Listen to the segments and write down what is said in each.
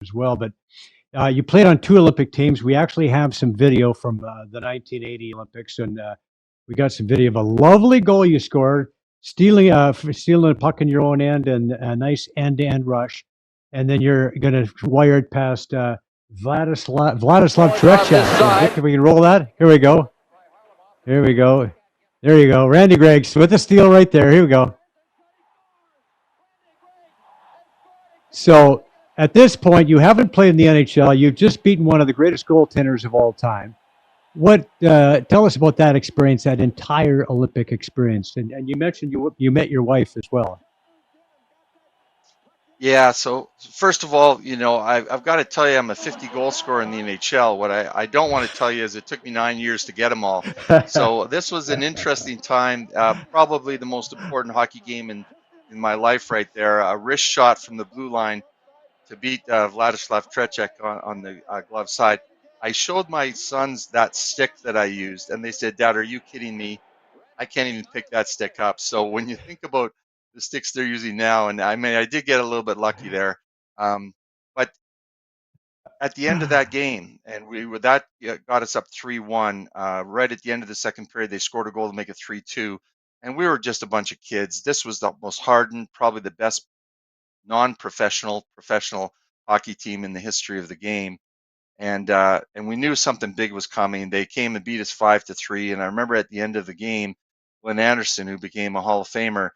as well. But you played on two Olympic teams. We actually have some video from the 1980 Olympics, and we got some video of a lovely goal you scored, stealing a puck in your own end, and a nice end-to-end rush, and then you're going to wire it past Vladislav Tretiak. Vic, if we can roll that, here we go. Here we go. There you go. Randy Gregg with the steal right there. Here we go. So at this point, you haven't played in the NHL. You've just beaten one of the greatest goaltenders of all time. What? Tell us about that experience, that entire Olympic experience. And you mentioned you met your wife as well. Yeah, so first of all, I've got to tell you, I'm a 50 goal scorer in the NHL. What I don't want to tell you is it took me 9 years to get them all. So this was an interesting time, probably the most important hockey game in my life right there. A wrist shot from the blue line to beat Vladislav Tretiak on the glove side. I showed my sons that stick that I used, and they said, "Dad, are you kidding me? I can't even pick that stick up." So when you think about the sticks they're using now, and I mean, I did get a little bit lucky there, but at the end of that game, and that got us up 3-1. Right at the end of the second period, they scored a goal to make it 3-2, and we were just a bunch of kids. This was the most hardened, probably the best non-professional professional hockey team in the history of the game, and we knew something big was coming. They came and beat us 5-3, and I remember at the end of the game, Glenn Anderson, who became a Hall of Famer,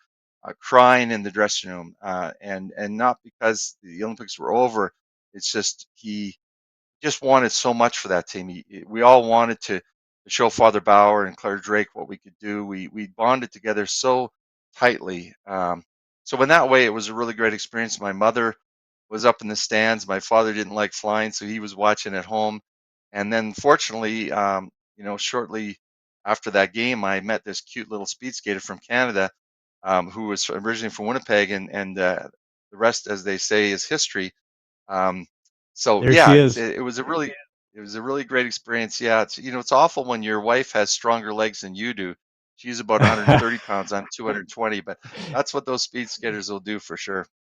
crying in the dressing room, and not because the Olympics were over. It's just he just wanted so much for that team. We all wanted to show Father Bauer and Claire Drake what we could do. We bonded together so tightly. So in that way, it was a really great experience. My mother was up in the stands. My father didn't like flying, so he was watching at home. And then, fortunately, shortly after that game, I met this cute little speed skater from Canada, who was originally from Winnipeg, and the rest, as they say, is history. Um, so There yeah, she is. it was a really great experience. Yeah, it's awful when your wife has stronger legs than you do. She's about 130 pounds. I'm 220, but that's what those speed skaters will do for sure.